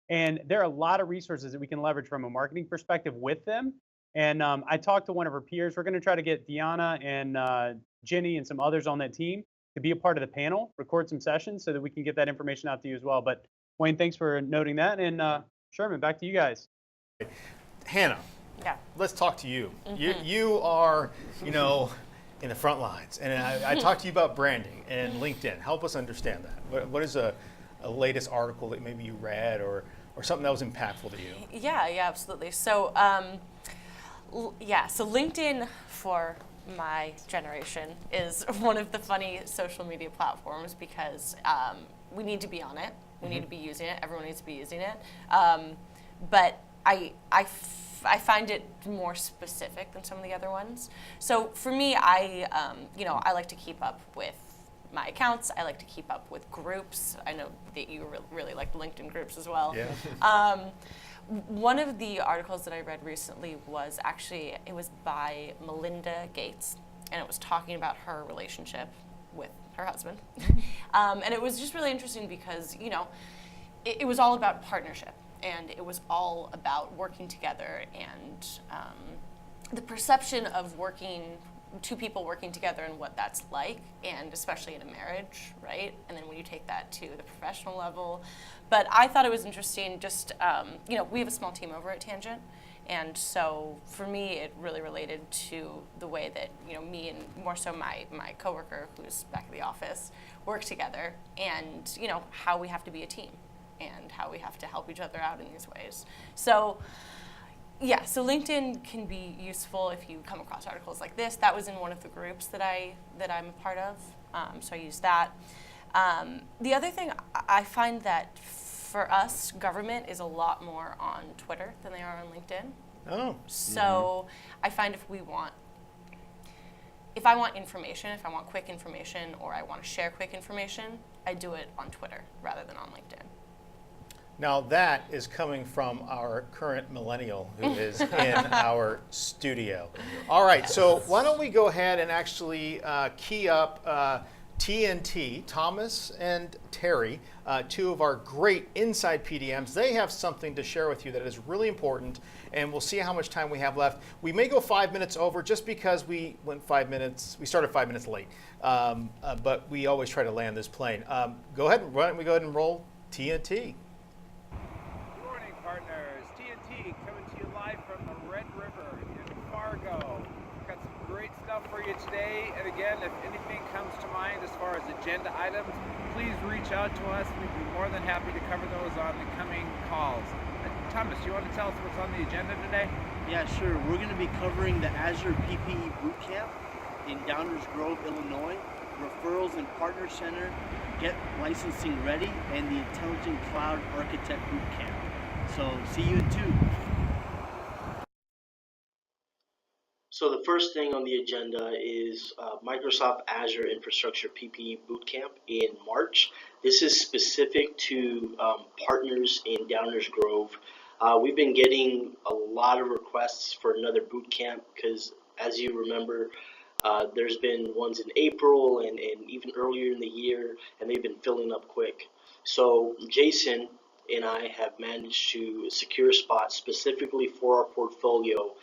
And there are a lot of resources that we can leverage from a marketing perspective with them. And I talked to one of her peers. We're going to try to get Deanna and Jenny and some others on that team to be a part of the panel, record some sessions so that we can get that information out to you as well. But Wayne, thanks for noting that. And Sherman, back to you guys. Hannah, Yeah. let's talk to you. You are, in the front lines. And I talked to you about branding and LinkedIn. Help us understand that. What is a latest article that maybe you read or something that was impactful to you? Yeah, absolutely. So, so LinkedIn for my generation is one of the funny social media platforms because we need to be on it. We need to be using it. Everyone needs to be using it. But I find it more specific than some of the other ones. So for me, I like to keep up with my accounts. I like to keep up with groups. I know that you really like LinkedIn groups as well. Yeah. One of the articles that I read recently was it was by Melinda Gates, and it was talking about her relationship with her husband. And it was just really interesting because, it was all about partnership, and it was all about working together and the perception of two people working together and what that's like, and especially in a marriage, right? And then when you take that to the professional level. But I thought it was interesting, just, we have a small team over at Tangent, and so for me, it really related to the way that, me and more so my coworker, who's back at the office, work together, and, how we have to be a team and how we have to help each other out in these ways. So, yeah, so LinkedIn can be useful if you come across articles like this. That was in one of the groups that I'm a part of, so I use that. The other thing, I find that for us, government is a lot more on Twitter than they are on LinkedIn. Oh. So I find if I want information, if I want quick information, or I want to share quick information, I do it on Twitter rather than on LinkedIn. Now that is coming from our current millennial who is in our studio. All right, so why don't we go ahead and actually key up TNT, Thomas and Terry, two of our great inside PDMs. They have something to share with you that is really important, and we'll see how much time we have left. We may go 5 minutes over just because we started 5 minutes late, but we always try to land this plane. Why don't we go ahead and roll TNT. Partners, TNT coming to you live from the Red River in Fargo. We've got some great stuff for you today, and again, if anything comes to mind as far as agenda items, please reach out to us. We'd be more than happy to cover those on the coming calls. Thomas, you want to tell us what's on the agenda today? Yeah, sure. We're going to be covering the Azure PPE Bootcamp in Downers Grove, Illinois, Referrals and Partner Center, Get Licensing Ready, and the Intelligent Cloud Architect Bootcamp. So see you in 2. So the first thing on the agenda is Microsoft Azure Infrastructure PPE Bootcamp in March. This is specific to partners in Downers Grove. We've been getting a lot of requests for another boot camp because, as you remember, there's been ones in April and even earlier in the year, and they've been filling up quick. So Jason and I have managed to secure a spot specifically for our portfolio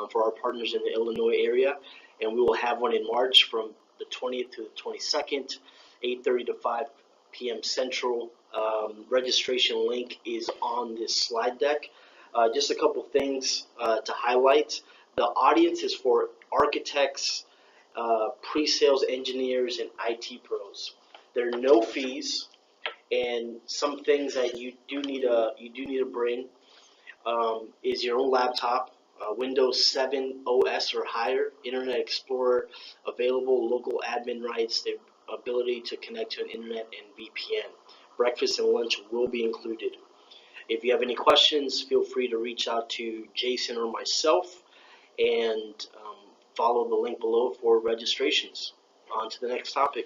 for our partners in the Illinois area, and we will have one in March from the 20th to the 22nd, 8:30 to 5 p.m. Central. Registration link is on this slide deck. Just a couple things to highlight. The audience is for architects, pre-sales engineers, and IT pros. There are no fees, and some things that you do need to bring is your own laptop, Windows 7 OS or higher, Internet Explorer available, local admin rights, the ability to connect to an internet and VPN. Breakfast and lunch will be included. If you have any questions, feel free to reach out to Jason or myself, and follow the link below for registrations. On to the next topic.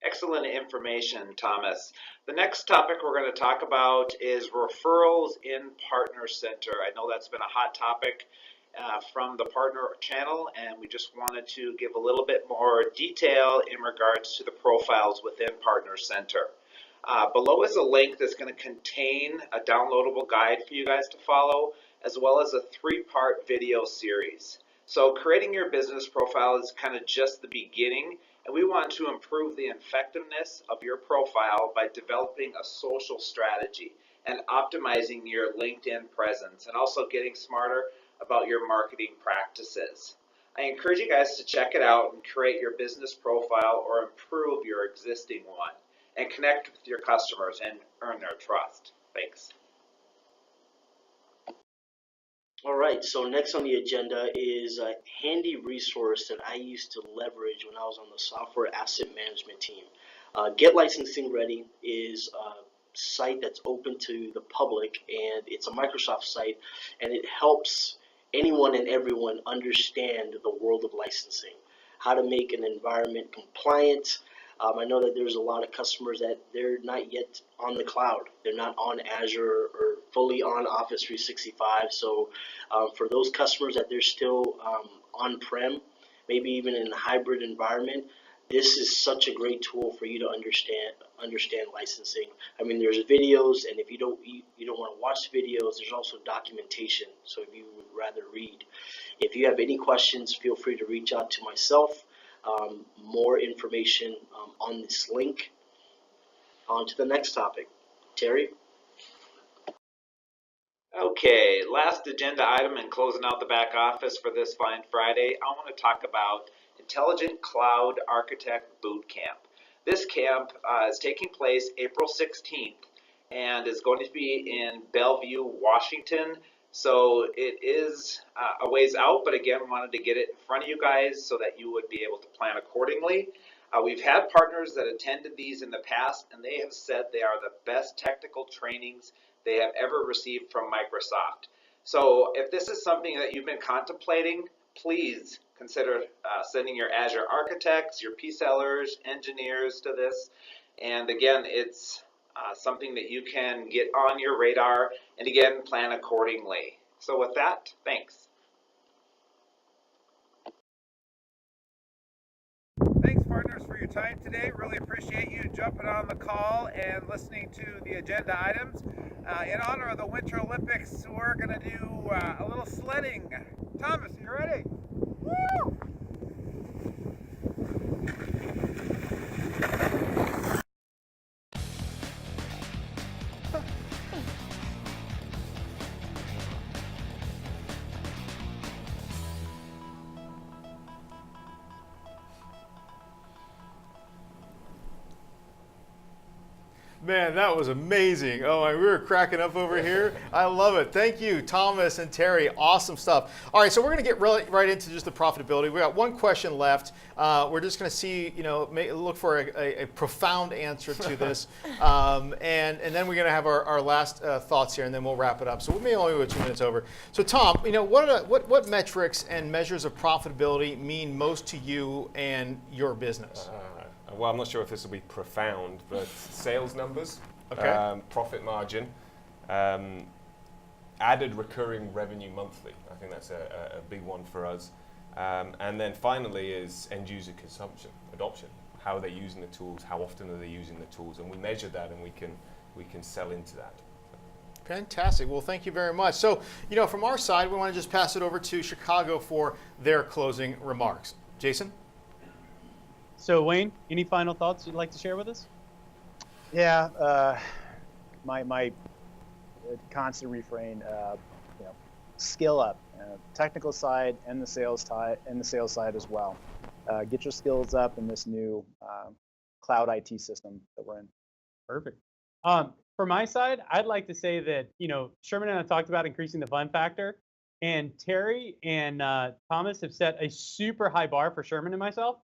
Excellent information, Thomas. The next topic we're going to talk about is referrals in Partner Center. I know that's been a hot topic from the partner channel, and we just wanted to give a little bit more detail in regards to the profiles within Partner Center. Below is a link that's going to contain a downloadable guide for you guys to follow, as well as a 3-part video series. So creating your business profile is kind of just the beginning, and we want to improve the effectiveness of your profile by developing a social strategy and optimizing your LinkedIn presence, and also getting smarter about your marketing practices. I encourage you guys to check it out and create your business profile or improve your existing one, and connect with your customers and earn their trust. Thanks. All right, so next on the agenda is a handy resource that I used to leverage when I was on the software asset management team. Get Licensing Ready is a site that's open to the public, and it's a Microsoft site, and it helps anyone and everyone understand the world of licensing, how to make an environment compliant. I know that there's a lot of customers that they're not yet on the cloud. They're not on Azure or fully on Office 365. So for those customers that they're still on-prem, maybe even in a hybrid environment, this is such a great tool for you to understand licensing. I mean, there's videos, and if you don't want to watch videos, there's also documentation. So if you would rather read, if you have any questions, feel free to reach out to myself. More information on this link. On to the next topic. Terry? Okay, last agenda item and closing out the back office for this fine Friday, I want to talk about Intelligent Cloud Architect Boot Camp. This camp is taking place April 16th and is going to be in Bellevue, Washington. So it is a ways out, but again, we wanted to get it in front of you guys so that you would be able to plan accordingly. We've had partners that attended these in the past, and they have said they are the best technical trainings they have ever received from Microsoft. So if this is something that you've been contemplating, please consider sending your Azure architects, your P-sellers, engineers to this. And again, it's something that you can get on your radar, and again, plan accordingly. So with that, thanks. Thanks, partners, for your time today. Really appreciate you jumping on the call and listening to the agenda items. In honor of the Winter Olympics, we're going to do a little sledding. Thomas, you ready? Woo! Man, that was amazing. Oh, we were cracking up over here. I love it. Thank you, Thomas and Terry. Awesome stuff. All right, so we're going to get right into just the profitability. We got one question left. We're just going to see, look for a profound answer to this. And then we're going to have our last thoughts here, and then we'll wrap it up. So we may only go 2 minutes over. So Tom, what metrics and measures of profitability mean most to you and your business? well, I'm not sure if this will be profound, but sales numbers, Okay. profit margin, added recurring revenue monthly. I think that's a big one for us. And then finally is end user consumption, adoption. How are they using the tools? How often are they using the tools? And we measure that, and we can sell into that. Fantastic. Well, thank you very much. So, from our side, we want to just pass it over to Chicago for their closing remarks. Jason? So Wayne, any final thoughts you'd like to share with us? Yeah, my constant refrain, skill up, technical side and the sales side as well. Get your skills up in this new cloud IT system that we're in. Perfect. For my side, I'd like to say that, Sherman and I talked about increasing the fun factor, and Terry and Thomas have set a super high bar for Sherman and myself,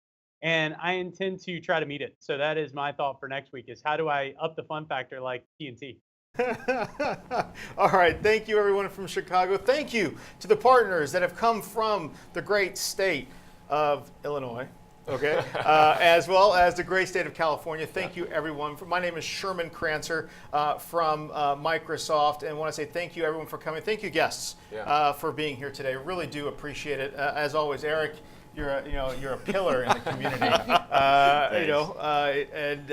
and I intend to try to meet it. So that is my thought for next week, is how do I up the fun factor like TNT? All right. Thank you, everyone from Chicago. Thank you to the partners that have come from the great state of Illinois. Okay, as well as the great state of California. Thank you, everyone. My name is Sherman Crancer from Microsoft, and I want to say thank you, everyone, for coming. Thank you, guests, for being here today. Really do appreciate it. As always, Eric, you're a pillar in the community. And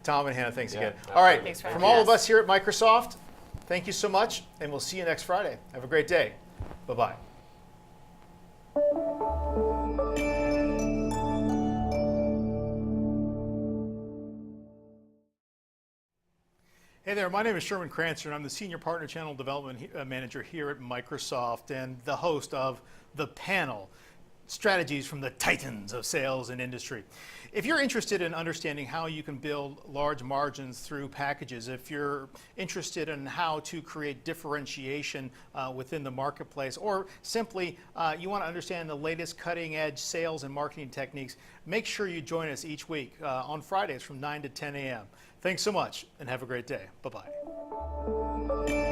Tom and Hannah, thanks again. All right, Thanks for from having all us. of us here at Microsoft, thank you so much, and we'll see you next Friday. Have a great day. Bye-bye. Hey there, my name is Sherman Crancer, and I'm the Senior Partner Channel Development Manager here at Microsoft and the host of The Panel, Strategies from the Titans of Sales and Industry. If you're interested in understanding how you can build large margins through packages, if you're interested in how to create differentiation within the marketplace, or simply you want to understand the latest cutting-edge sales and marketing techniques, make sure you join us each week on Fridays from 9 to 10 a.m. Thanks so much, and have a great day. Bye-bye.